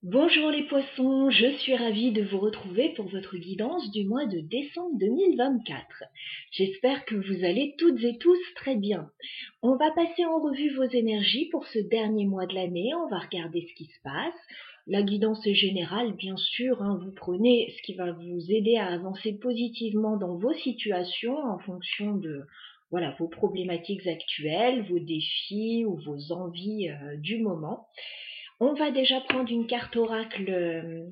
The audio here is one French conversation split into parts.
Bonjour les poissons, je suis ravie de vous retrouver pour votre guidance du mois de décembre 2024. J'espère que vous allez toutes et tous très bien. On va passer en revue vos énergies pour ce dernier mois de l'année, on va regarder ce qui se passe. La guidance est générale, bien sûr, vous prenez ce qui va vous aider à avancer positivement dans vos situations en fonction de vos problématiques actuelles, vos défis ou vos envies du moment. On va déjà prendre une carte oracle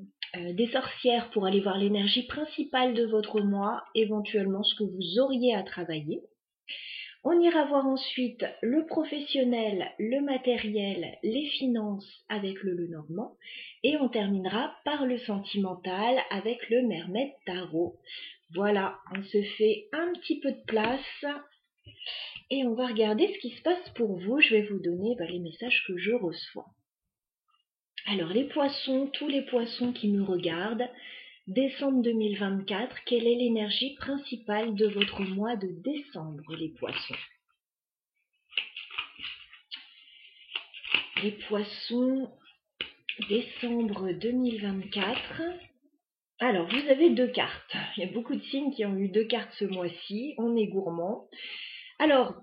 des sorcières pour aller voir l'énergie principale de votre mois, éventuellement ce que vous auriez à travailler. On ira voir ensuite le professionnel, le matériel, les finances avec le Lenormand. Et on terminera par le sentimental avec le Mermaid Tarot. Voilà, on se fait un petit peu de place et on va regarder ce qui se passe pour vous. Je vais vous donner les messages que je reçois. Alors les poissons, tous les poissons qui me regardent, décembre 2024, quelle est l'énergie principale de votre mois de décembre, les poissons? Les poissons, décembre 2024. Alors, vous avez deux cartes. Il y a beaucoup de signes qui ont eu deux cartes ce mois-ci. On est gourmand. Alors,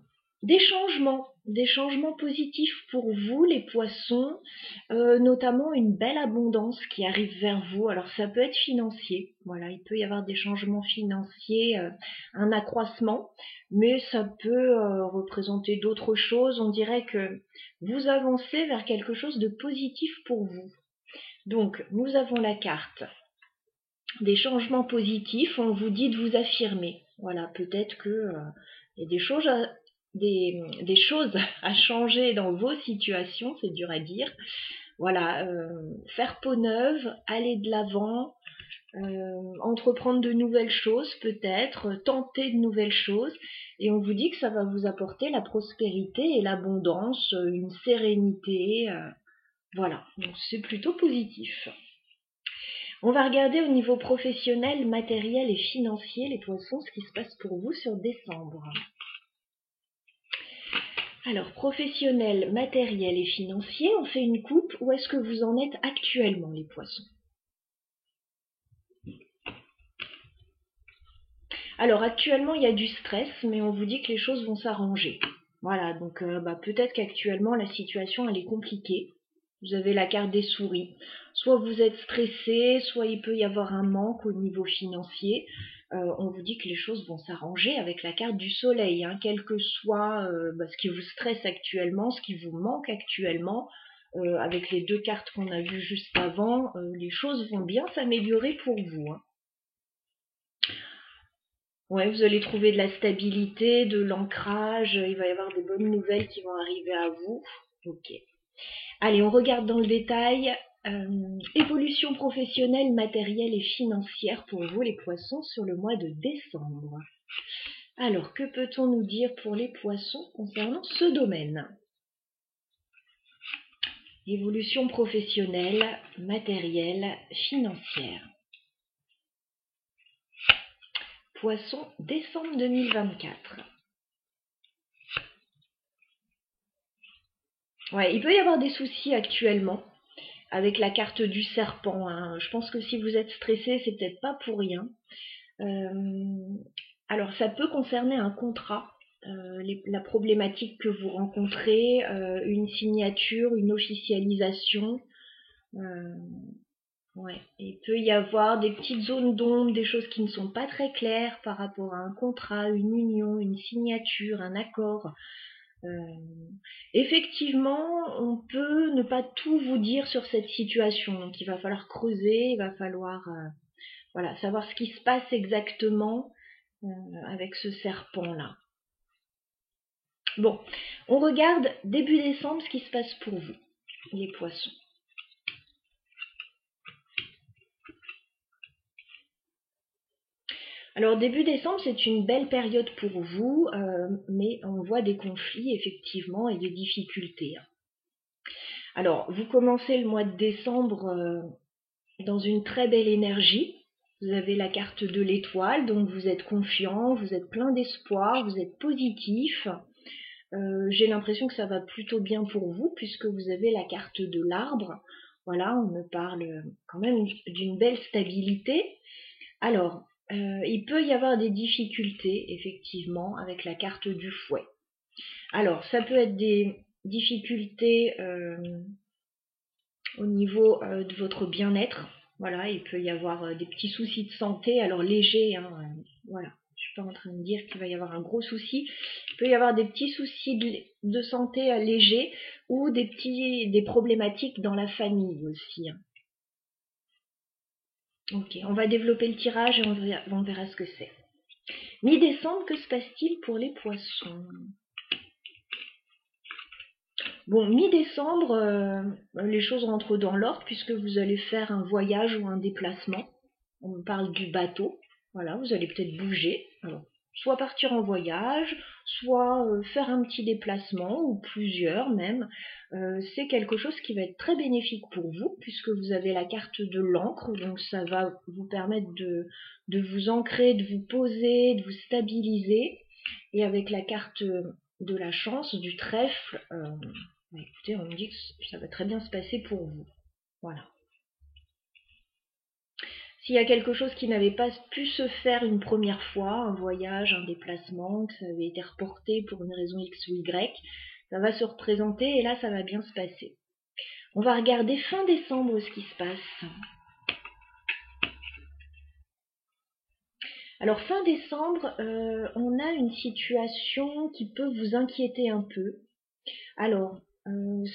des changements positifs pour vous, les poissons, notamment une belle abondance qui arrive vers vous. Alors, ça peut être financier. Voilà, il peut y avoir des changements financiers, un accroissement, mais ça peut représenter d'autres choses. On dirait que vous avancez vers quelque chose de positif pour vous. Donc, nous avons la carte des changements positifs. On vous dit de vous affirmer. Voilà, peut-être que il y a des choses à changer dans vos situations, c'est dur à dire. Voilà, faire peau neuve, aller de l'avant, entreprendre de nouvelles choses peut-être, tenter de nouvelles choses. Et on vous dit que ça va vous apporter la prospérité et l'abondance, une sérénité. Voilà, donc c'est plutôt positif. On va regarder au niveau professionnel, matériel et financier, les poissons, ce qui se passe pour vous sur décembre. Alors, professionnel, matériel et financier, on fait une coupe. Où est-ce que vous en êtes actuellement, les poissons? Alors, actuellement, il y a du stress, mais on vous dit que les choses vont s'arranger. Voilà, donc peut-être qu'actuellement, la situation, elle est compliquée. Vous avez la carte des souris. Soit vous êtes stressé, soit il peut y avoir un manque au niveau financier. On vous dit que les choses vont s'arranger avec la carte du soleil, quel que soit ce qui vous stresse actuellement, ce qui vous manque actuellement. Avec les deux cartes qu'on a vues juste avant, les choses vont bien s'améliorer pour vous. Ouais, vous allez trouver de la stabilité, de l'ancrage, il va y avoir des bonnes nouvelles qui vont arriver à vous. Ok. Allez, on regarde dans le détail. Évolution professionnelle, matérielle et financière pour vous les poissons sur le mois de décembre. Alors, que peut-on nous dire pour les poissons concernant ce domaine? Évolution professionnelle, matérielle, financière. Poissons, décembre 2024. Ouais, il peut y avoir des soucis actuellement avec la carte du serpent. Je pense que si vous êtes stressé, c'est peut-être pas pour rien. Alors, ça peut concerner un contrat, la problématique que vous rencontrez, une signature, une officialisation. Ouais. Il peut y avoir des petites zones d'ombre, des choses qui ne sont pas très claires par rapport à un contrat, une union, une signature, un accord. Effectivement, on peut ne pas tout vous dire sur cette situation, donc il va falloir creuser, il va falloir savoir ce qui se passe exactement avec ce serpent-là. Bon, on regarde début décembre ce qui se passe pour vous, les poissons. Alors début décembre, c'est une belle période pour vous, mais on voit des conflits effectivement et des difficultés. Alors, vous commencez le mois de décembre dans une très belle énergie. Vous avez la carte de l'étoile, donc vous êtes confiant, vous êtes plein d'espoir, vous êtes positif. J'ai l'impression que ça va plutôt bien pour vous puisque vous avez la carte de l'arbre. Voilà, on me parle quand même d'une belle stabilité. Alors, il peut y avoir des difficultés, effectivement, avec la carte du fouet. Alors, ça peut être des difficultés au niveau de votre bien-être. Voilà, il peut y avoir des petits soucis de santé, alors légers, hein, voilà. Je suis pas en train de dire qu'il va y avoir un gros souci. Il peut y avoir des petits soucis de santé légers ou des problématiques dans la famille aussi, hein. Ok, on va développer le tirage et on verra ce que c'est. Mi-décembre, que se passe-t-il pour les poissons? Bon, mi-décembre, les choses rentrent dans l'ordre puisque vous allez faire un voyage ou un déplacement. On me parle du bateau. Voilà, vous allez peut-être bouger. Alors, soit partir en voyage, soit faire un petit déplacement ou plusieurs même. C'est quelque chose qui va être très bénéfique pour vous puisque vous avez la carte de l'encre. Donc ça va vous permettre de vous ancrer, de vous poser, de vous stabiliser. Et avec la carte de la chance, du trèfle, écoutez, on me dit que ça va très bien se passer pour vous. Voilà. S'il y a quelque chose qui n'avait pas pu se faire une première fois, un voyage, un déplacement, que ça avait été reporté pour une raison X ou Y, ça va se représenter et là, ça va bien se passer. On va regarder fin décembre ce qui se passe. Alors fin décembre, on a une situation qui peut vous inquiéter un peu. Alors,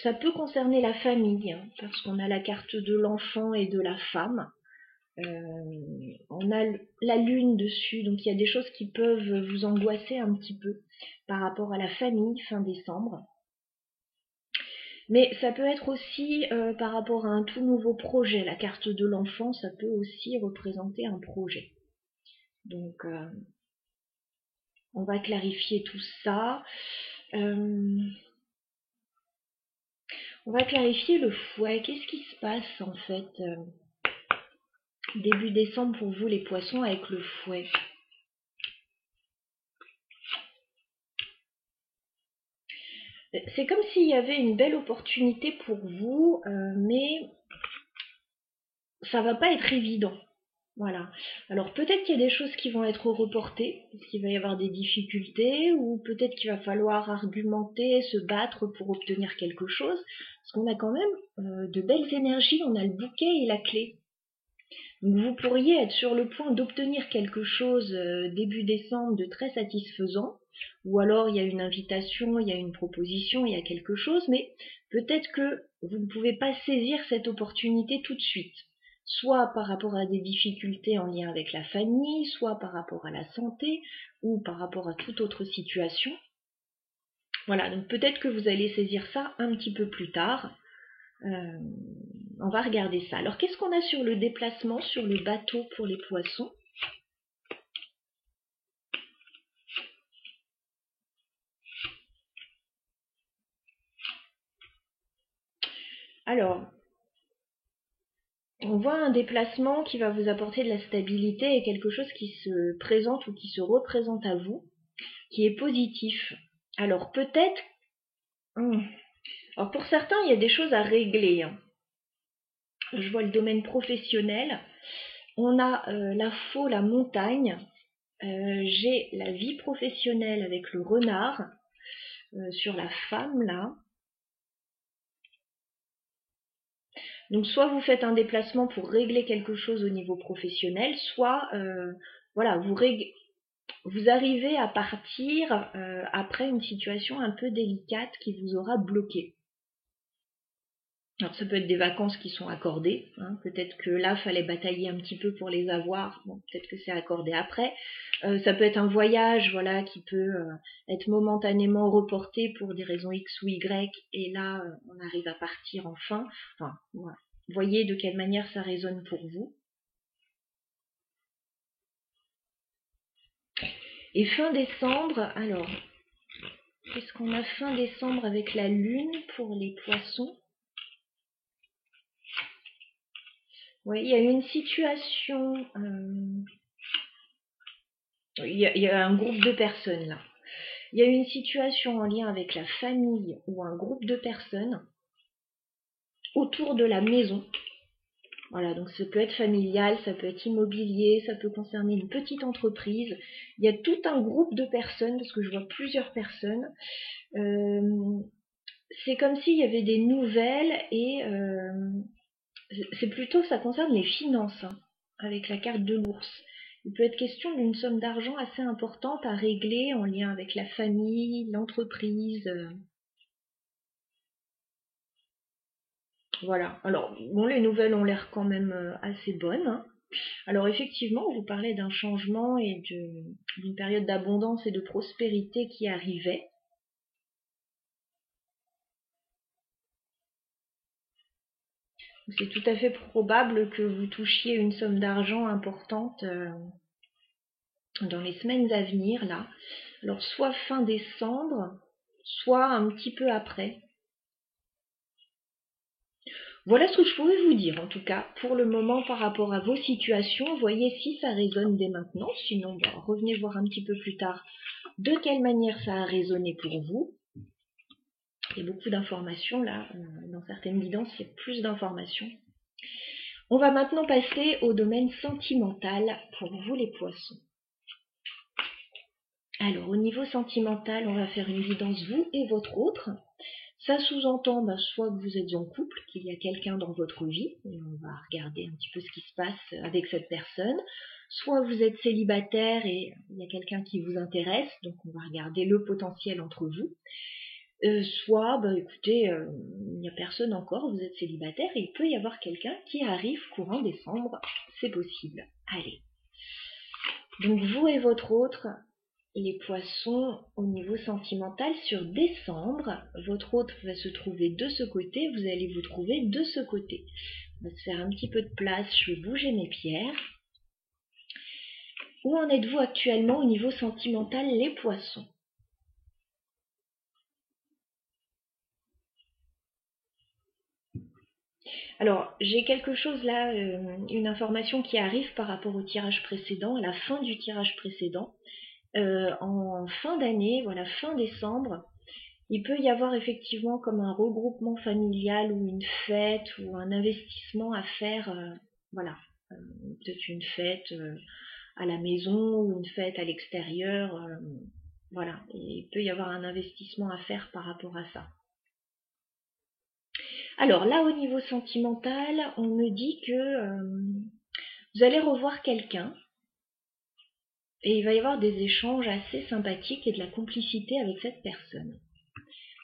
ça peut concerner la famille, hein, parce qu'on a la carte de l'enfant et de la femme. On a la lune dessus, donc il y a des choses qui peuvent vous angoisser un petit peu par rapport à la famille fin décembre. Mais ça peut être aussi par rapport à un tout nouveau projet. La carte de l'enfant, ça peut aussi représenter un projet. Donc, on va clarifier tout ça. On va clarifier le fouet. Qu'est-ce qui se passe en fait début décembre pour vous les poissons avec le fouet? C'est comme s'il y avait une belle opportunité pour vous, mais ça va pas être évident. Voilà. Alors peut-être qu'il y a des choses qui vont être reportées, parce qu'il va y avoir des difficultés, ou peut-être qu'il va falloir argumenter, se battre pour obtenir quelque chose, parce qu'on a quand même de belles énergies, on a le bouquet et la clé. Donc vous pourriez être sur le point d'obtenir quelque chose début décembre de très satisfaisant, ou alors il y a une invitation, il y a une proposition, il y a quelque chose, mais peut-être que vous ne pouvez pas saisir cette opportunité tout de suite, soit par rapport à des difficultés en lien avec la famille, soit par rapport à la santé, ou par rapport à toute autre situation. Voilà, donc peut-être que vous allez saisir ça un petit peu plus tard. On va regarder ça. Alors, qu'est-ce qu'on a sur le déplacement, sur le bateau pour les poissons? Alors, on voit un déplacement qui va vous apporter de la stabilité et quelque chose qui se présente ou qui se représente à vous, qui est positif. Alors, peut-être... Alors, pour certains, il y a des choses à régler, hein. Je vois le domaine professionnel. On a la faux, la montagne. J'ai la vie professionnelle avec le renard. Sur la femme, là. Donc soit vous faites un déplacement pour régler quelque chose au niveau professionnel, soit voilà, vous arrivez à partir après une situation un peu délicate qui vous aura bloqué. Alors ça peut être des vacances qui sont accordées, hein. Peut-être que là fallait batailler un petit peu pour les avoir, bon, peut-être que c'est accordé après. Ça peut être un voyage, voilà, qui peut être momentanément reporté pour des raisons X ou Y, et là on arrive à partir enfin. Enfin, voilà. Voyez de quelle manière ça résonne pour vous. Et fin décembre, alors, qu'est-ce qu'on a fin décembre avec la lune pour les poissons? Oui, il y a une situation, il y a un groupe de personnes là. Il y a une situation en lien avec la famille ou un groupe de personnes autour de la maison. Voilà, donc ça peut être familial, ça peut être immobilier, ça peut concerner une petite entreprise. Il y a tout un groupe de personnes, parce que je vois plusieurs personnes. C'est comme s'il y avait des nouvelles et c'est plutôt, ça concerne les finances, hein, avec la carte de l'ours. Il peut être question d'une somme d'argent assez importante à régler en lien avec la famille, l'entreprise. Voilà. Alors, bon, les nouvelles ont l'air quand même assez bonnes, hein. Alors, effectivement, vous parlez d'un changement et d'une période d'abondance et de prospérité qui arrivait. C'est tout à fait probable que vous touchiez une somme d'argent importante dans les semaines à venir, là. Alors, soit fin décembre, soit un petit peu après. Voilà ce que je pouvais vous dire, en tout cas, pour le moment, par rapport à vos situations. Voyez si ça résonne dès maintenant. Sinon, revenez voir un petit peu plus tard de quelle manière ça a résonné pour vous. Il y a beaucoup d'informations, là. Dans certaines guidances, il y a plus d'informations. On va maintenant passer au domaine sentimental pour vous, les poissons. Alors, au niveau sentimental, on va faire une guidance vous et votre autre. Ça sous-entend soit que vous êtes en couple, qu'il y a quelqu'un dans votre vie, et on va regarder un petit peu ce qui se passe avec cette personne. Soit vous êtes célibataire et il y a quelqu'un qui vous intéresse, donc on va regarder le potentiel entre vous. Soit, écoutez, il n'y a personne encore, vous êtes célibataire et il peut y avoir quelqu'un qui arrive courant décembre, c'est possible. Allez. Donc vous et votre autre, les poissons, au niveau sentimental, sur décembre, votre autre va se trouver de ce côté, vous allez vous trouver de ce côté. On va se faire un petit peu de place, je vais bouger mes pierres. Où en êtes-vous actuellement au niveau sentimental, les poissons? Alors, j'ai quelque chose là, une information qui arrive par rapport au tirage précédent, à la fin du tirage précédent. En fin d'année, voilà, fin décembre, il peut y avoir effectivement comme un regroupement familial ou une fête ou un investissement à faire, voilà, peut-être une fête à la maison ou une fête à l'extérieur, voilà, et il peut y avoir un investissement à faire par rapport à ça. Alors là, au niveau sentimental, on me dit que vous allez revoir quelqu'un et il va y avoir des échanges assez sympathiques et de la complicité avec cette personne.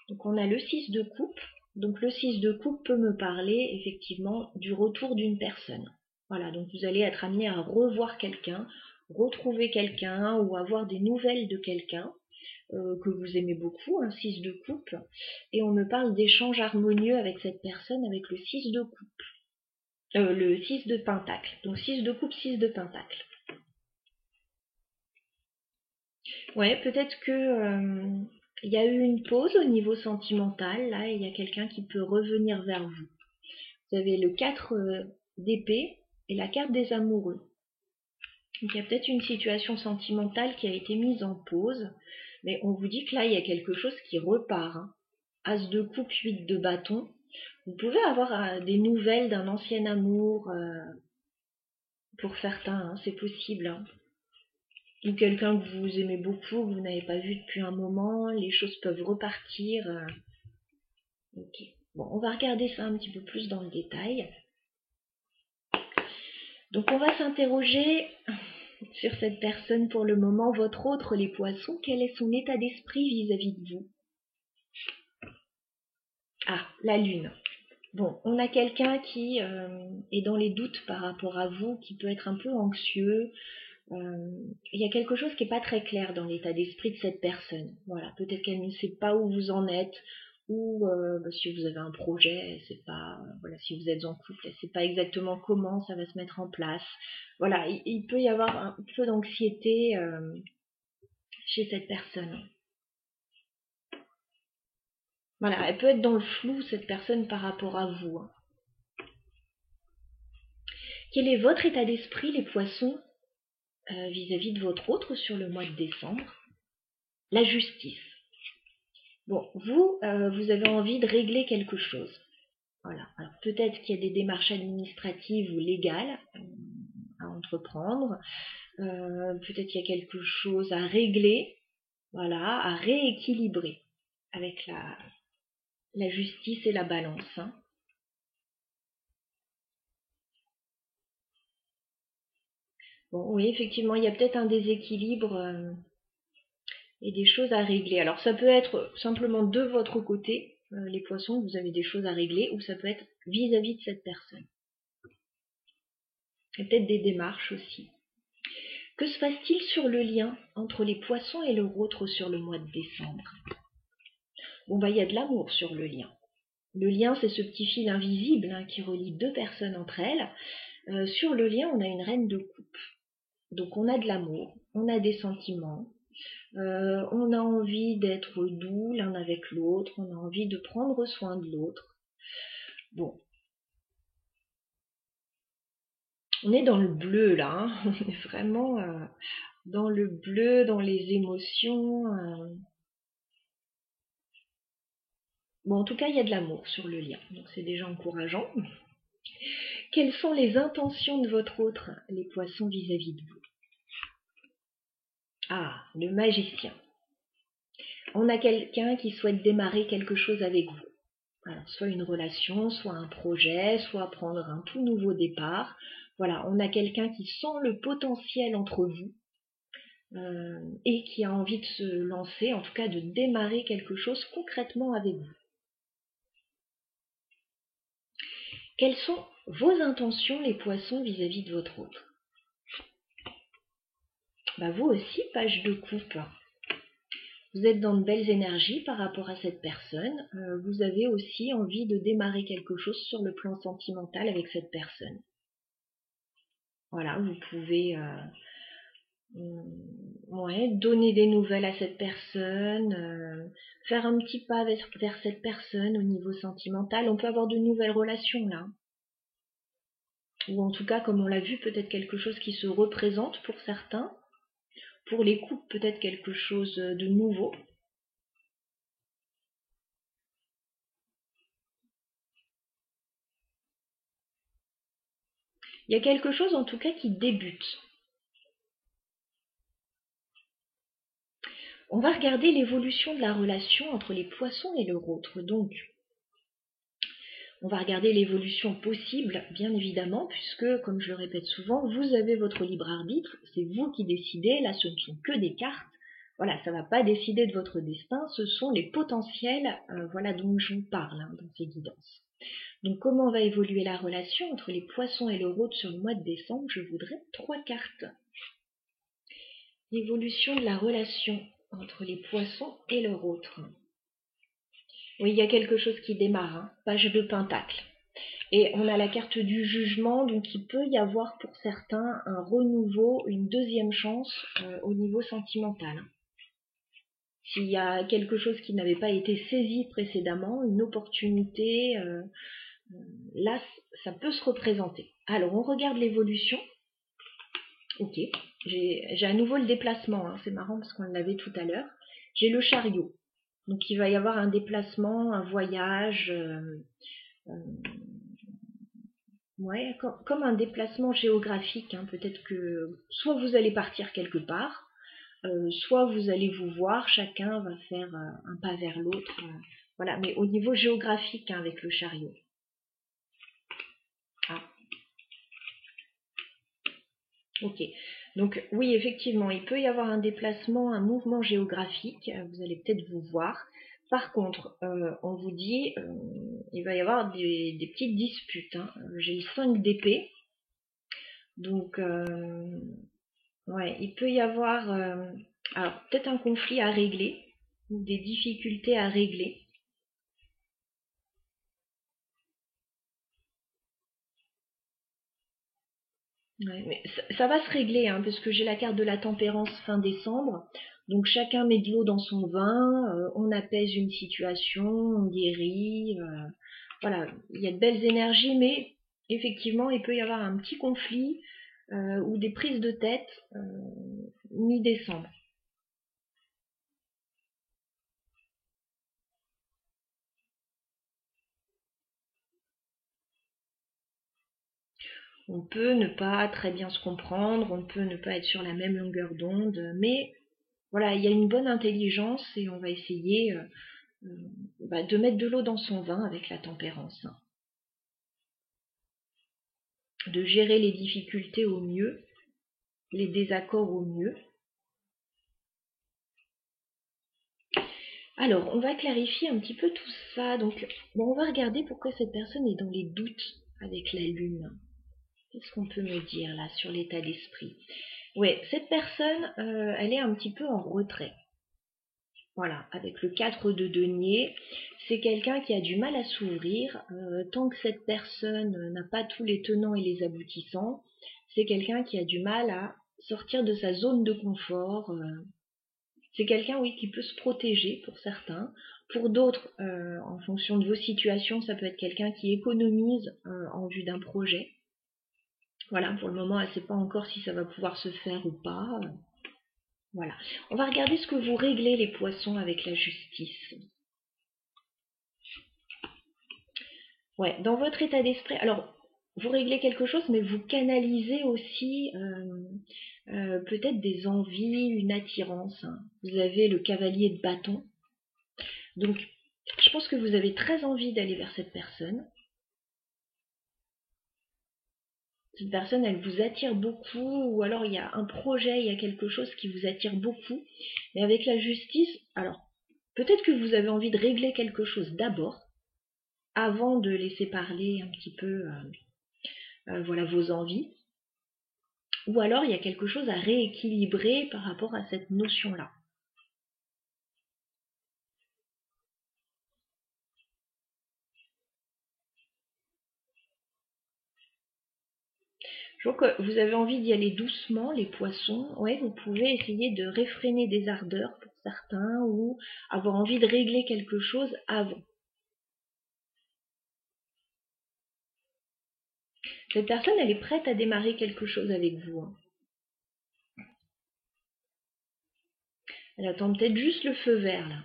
Donc on a le 6 de coupe. Donc le 6 de coupe peut me parler effectivement du retour d'une personne. Voilà, donc vous allez être amené à revoir quelqu'un, retrouver quelqu'un ou avoir des nouvelles de quelqu'un que vous aimez beaucoup, un 6 de coupe. Et on me parle d'échanges harmonieux avec cette personne avec le 6 de coupe. Le 6 de pentacle. Donc 6 de coupe, 6 de pentacle. Ouais, peut-être que il y a eu une pause au niveau sentimental, là, et il y a quelqu'un qui peut revenir vers vous. Vous avez le 4 d'épée et la carte des amoureux. Donc il y a peut-être une situation sentimentale qui a été mise en pause, mais on vous dit que là, il y a quelque chose qui repart, hein. As de coupe, 8 de bâton. Vous pouvez avoir des nouvelles d'un ancien amour, pour certains, hein, c'est possible, hein. Ou quelqu'un que vous aimez beaucoup, que vous n'avez pas vu depuis un moment, les choses peuvent repartir. Ok. Bon, on va regarder ça un petit peu plus dans le détail. Donc on va s'interroger sur cette personne pour le moment, votre autre, les poissons. Quel est son état d'esprit vis-à-vis de vous? Ah, la lune. Bon, on a quelqu'un qui est dans les doutes par rapport à vous, qui peut être un peu anxieux. Il y a quelque chose qui n'est pas très clair dans l'état d'esprit de cette personne. Voilà, peut-être qu'elle ne sait pas où vous en êtes, ou si vous avez un projet, elle ne sait pas, voilà, si vous êtes en couple, elle ne sait pas exactement comment ça va se mettre en place. Voilà, il peut y avoir un peu d'anxiété chez cette personne. Voilà, elle peut être dans le flou, cette personne, par rapport à vous, hein. Quel est votre état d'esprit, les poissons, vis-à-vis de votre autre sur le mois de décembre? La justice. Bon, vous avez envie de régler quelque chose. Voilà. Alors peut-être qu'il y a des démarches administratives ou légales à entreprendre. Peut-être qu'il y a quelque chose à régler, voilà, à rééquilibrer avec la justice et la balance. Hein. Bon, oui, effectivement, il y a peut-être un déséquilibre et des choses à régler. Alors ça peut être simplement de votre côté, les poissons, vous avez des choses à régler, ou ça peut être vis-à-vis de cette personne. Et peut-être des démarches aussi. Que se passe-t-il sur le lien entre les poissons et leur autre sur le mois de décembre? Bon, bah, il y a de l'amour sur le lien. Le lien, c'est ce petit fil invisible hein, qui relie deux personnes entre elles. Sur le lien, on a une reine de coupe. Donc on a de l'amour, on a des sentiments, on a envie d'être doux l'un avec l'autre, on a envie de prendre soin de l'autre. Bon. On est dans le bleu là, hein. On est vraiment dans le bleu, dans les émotions. Bon, en tout cas, il y a de l'amour sur le lien, donc c'est déjà encourageant. Quelles sont les intentions de votre autre, les poissons, vis-à-vis de vous? Ah, le magicien. On a quelqu'un qui souhaite démarrer quelque chose avec vous. Alors, soit une relation, soit un projet, soit prendre un tout nouveau départ. Voilà, on a quelqu'un qui sent le potentiel entre vous et qui a envie de se lancer, en tout cas de démarrer quelque chose concrètement avec vous. Quelles sont vos intentions, les poissons, vis-à-vis de votre autre? Bah, vous aussi, page de coupe. Vous êtes dans de belles énergies par rapport à cette personne. Vous avez aussi envie de démarrer quelque chose sur le plan sentimental avec cette personne. Voilà, vous pouvez donner des nouvelles à cette personne, faire un petit pas vers cette personne au niveau sentimental. On peut avoir de nouvelles relations là. Ou en tout cas, comme on l'a vu, peut-être quelque chose qui se représente pour certains. Pour les couples, peut-être quelque chose de nouveau. Il y a quelque chose en tout cas qui débute. On va regarder l'évolution de la relation entre les poissons et leur autre. Donc, on va regarder l'évolution possible, bien évidemment, puisque, comme je le répète souvent, vous avez votre libre arbitre, c'est vous qui décidez, là ce ne sont que des cartes. Voilà, ça ne va pas décider de votre destin, ce sont les potentiels voilà, dont je vous parle hein, dans ces guidances. Donc comment va évoluer la relation entre les poissons et leur hôte sur le mois de décembre? Je voudrais 3 cartes. L'évolution de la relation entre les poissons et leur autre. Oui, il y a quelque chose qui démarre, hein, page de pentacle. Et on a la carte du jugement, donc il peut y avoir pour certains un renouveau, une deuxième chance au niveau sentimental. S'il y a quelque chose qui n'avait pas été saisi précédemment, une opportunité, là, ça peut se représenter. Alors, on regarde l'évolution. Ok, j'ai à nouveau le déplacement, hein. C'est marrant parce qu'on l'avait tout à l'heure. J'ai le chariot. Donc, il va y avoir un déplacement, un voyage, ouais, comme un déplacement géographique. Hein. Peut-être que soit vous allez partir quelque part, soit vous allez vous voir, chacun va faire un pas vers l'autre. Voilà, mais au niveau géographique hein, avec le chariot. Ah, ok. Donc oui, effectivement, il peut y avoir un déplacement, un mouvement géographique. Vous allez peut-être vous voir. Par contre, on vous dit, il va y avoir des petites disputes. Hein. J'ai le 5 d'épée. Donc, ouais, il peut y avoir alors peut-être un conflit à régler ou des difficultés à régler. Ouais, mais ça va se régler, hein, parce que j'ai la carte de la tempérance fin décembre. Donc chacun met de l'eau dans son vin, on apaise une situation, on guérit. Voilà, il y a de belles énergies, mais effectivement, il peut y avoir un petit conflit ou des prises de tête mi-décembre. On peut ne pas très bien se comprendre, on peut ne pas être sur la même longueur d'onde, mais voilà, il y a une bonne intelligence et on va essayer de mettre de l'eau dans son vin avec la tempérance, hein. De gérer les difficultés au mieux, les désaccords au mieux. Alors, on va clarifier un petit peu tout ça. Donc, on va regarder pourquoi cette personne est dans les doutes avec la lune. Qu'est-ce qu'on peut me dire là sur l'état d'esprit? Ouais, cette personne, elle est un petit peu en retrait. Voilà, avec le 4 de denier, c'est quelqu'un qui a du mal à s'ouvrir. Tant que cette personne n'a pas tous les tenants et les aboutissants, c'est quelqu'un qui a du mal à sortir de sa zone de confort. C'est quelqu'un, oui, qui peut se protéger pour certains. Pour d'autres, en fonction de vos situations, ça peut être quelqu'un qui économise en vue d'un projet. Voilà, pour le moment, elle ne sait pas encore si ça va pouvoir se faire ou pas. Voilà. On va regarder ce que vous réglez, les poissons, avec la justice. Ouais, dans votre état d'esprit, alors, vous réglez quelque chose, mais vous canalisez aussi peut-être des envies, une attirance, hein. Vous avez le cavalier de bâton. Donc, je pense que vous avez très envie d'aller vers cette personne. Cette personne, elle vous attire beaucoup, ou alors il y a un projet, il y a quelque chose qui vous attire beaucoup. Mais avec la justice, alors, peut-être que vous avez envie de régler quelque chose d'abord, avant de laisser parler un petit peu voilà, vos envies. Ou alors il y a quelque chose à rééquilibrer par rapport à cette notion-là. Je vois que vous avez envie d'y aller doucement, les poissons. Ouais, vous pouvez essayer de réfréner des ardeurs pour certains ou avoir envie de régler quelque chose avant. Cette personne, elle est prête à démarrer quelque chose avec vous, hein. Elle attend peut-être juste le feu vert là.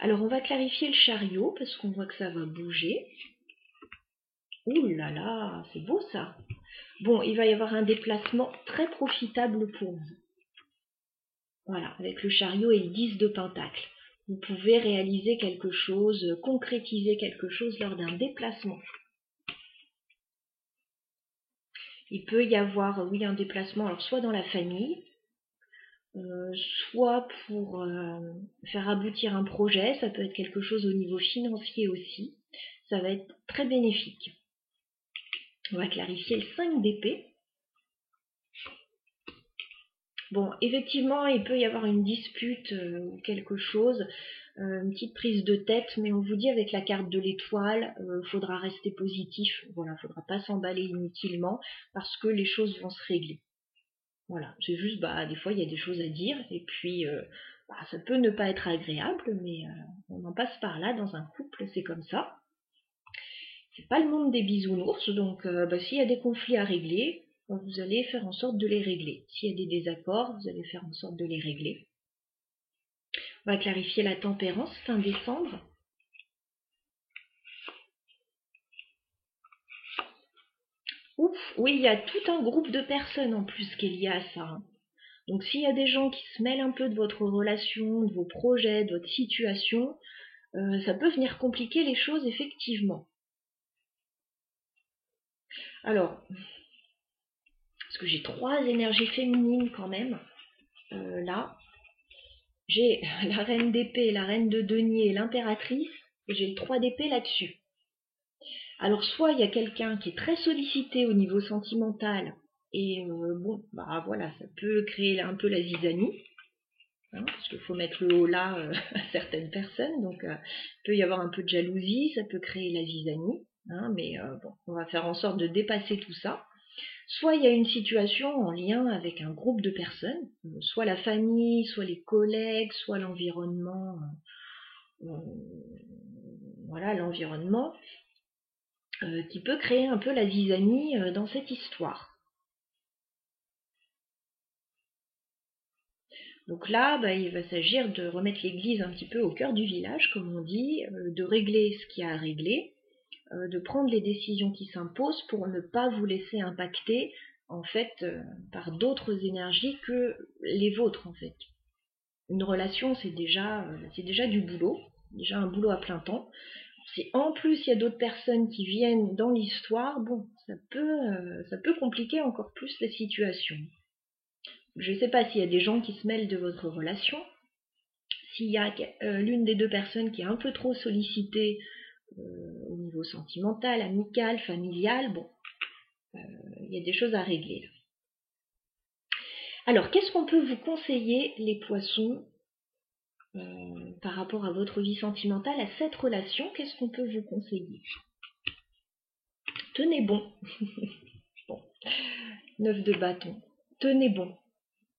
Alors on va clarifier le chariot parce qu'on voit que ça va bouger. Ouh là là, c'est beau ça. Bon, il va y avoir un déplacement très profitable pour vous. Voilà, avec le chariot et le 10 de pentacle. Vous pouvez réaliser quelque chose, concrétiser quelque chose lors d'un déplacement. Il peut y avoir, oui, un déplacement, alors soit dans la famille, soit pour faire aboutir un projet, ça peut être quelque chose au niveau financier aussi. Ça va être très bénéfique. On va clarifier le 5 d'épée. Bon, effectivement, il peut y avoir une dispute ou quelque chose, une petite prise de tête, mais on vous dit avec la carte de l'étoile, faudra rester positif, voilà, faudra pas s'emballer inutilement parce que les choses vont se régler. Voilà, c'est juste, des fois il y a des choses à dire et puis ça peut ne pas être agréable, mais on en passe par là dans un couple, c'est comme ça. C'est pas le monde des bisounours, donc s'il y a des conflits à régler, vous allez faire en sorte de les régler. S'il y a des désaccords, vous allez faire en sorte de les régler. On va clarifier la tempérance fin décembre. Ouf, oui, il y a tout un groupe de personnes en plus qui est lié à ça, hein. Donc s'il y a des gens qui se mêlent un peu de votre relation, de vos projets, de votre situation, ça peut venir compliquer les choses effectivement. Alors, parce que j'ai 3 énergies féminines quand même, là. J'ai la reine d'épée, la reine de denier et l'impératrice, et j'ai le 3 d'épée là-dessus. Alors soit il y a quelqu'un qui est très sollicité au niveau sentimental, et voilà, ça peut créer un peu la zizanie, hein, parce qu'il faut mettre le haut là à certaines personnes, donc il peut y avoir un peu de jalousie, ça peut créer la zizanie, hein, mais on va faire en sorte de dépasser tout ça. Soit il y a une situation en lien avec un groupe de personnes, soit la famille, soit les collègues, soit l'environnement, voilà, l'environnement, qui peut créer un peu la zizanie dans cette histoire. Donc là, il va s'agir de remettre l'église un petit peu au cœur du village, comme on dit, de régler ce qu'il y a à régler, de prendre les décisions qui s'imposent pour ne pas vous laisser impacter en fait par d'autres énergies que les vôtres en fait. Une relation c'est déjà du boulot, déjà un boulot à plein temps. Si en plus il y a d'autres personnes qui viennent dans l'histoire, bon, ça peut compliquer encore plus la situation. Je ne sais pas s'il y a des gens qui se mêlent de votre relation, s'il y a l'une des deux personnes qui est un peu trop sollicitée au niveau sentimental, amical, familial, bon, il y a des choses à régler là. Alors, qu'est-ce qu'on peut vous conseiller, les poissons, par rapport à votre vie sentimentale, à cette relation? Qu'est-ce qu'on peut vous conseiller? Tenez bon. Bon. 9 de bâton. Tenez bon.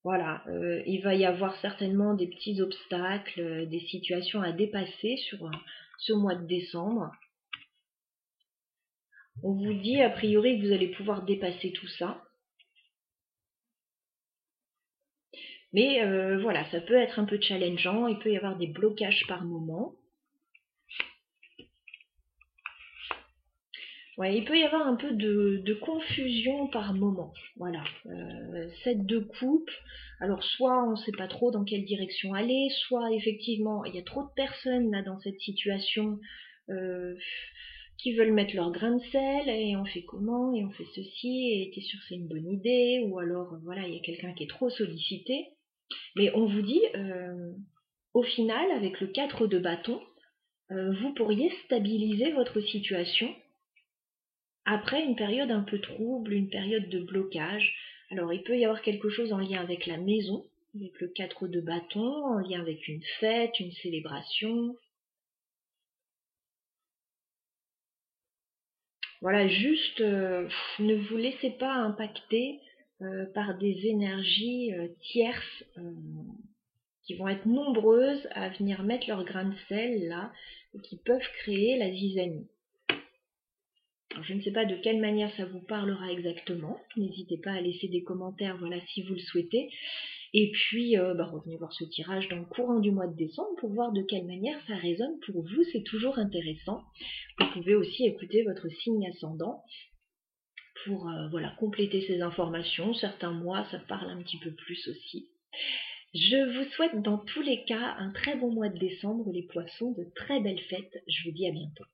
Voilà, il va y avoir certainement des petits obstacles, des situations à dépasser sur ce mois de décembre. On vous dit a priori que vous allez pouvoir dépasser tout ça. Mais voilà, ça peut être un peu challengeant, il peut y avoir des blocages par moment. Ouais, il peut y avoir un peu de confusion par moment. Voilà, 7 de coupe. Alors soit on ne sait pas trop dans quelle direction aller, soit effectivement il y a trop de personnes là dans cette situation qui veulent mettre leur grain de sel et on fait comment et on fait ceci et t'es sûr que c'est une bonne idée, ou alors voilà il y a quelqu'un qui est trop sollicité. Mais on vous dit, au final, avec le 4 de bâton, vous pourriez stabiliser votre situation après une période un peu trouble, une période de blocage. Alors il peut y avoir quelque chose en lien avec la maison, avec le 4 de bâton, en lien avec une fête, une célébration. Voilà, juste ne vous laissez pas impacter par des énergies tierces qui vont être nombreuses à venir mettre leur grain de sel là, et qui peuvent créer la zizanie. Alors, je ne sais pas de quelle manière ça vous parlera exactement. N'hésitez pas à laisser des commentaires, voilà, si vous le souhaitez. Et puis, revenez voir ce tirage dans le courant du mois de décembre pour voir de quelle manière ça résonne pour vous. C'est toujours intéressant. Vous pouvez aussi écouter votre signe ascendant pour voilà, compléter ces informations. Certains mois, ça parle un petit peu plus aussi. Je vous souhaite dans tous les cas un très bon mois de décembre, les poissons, de très belles fêtes. Je vous dis à bientôt.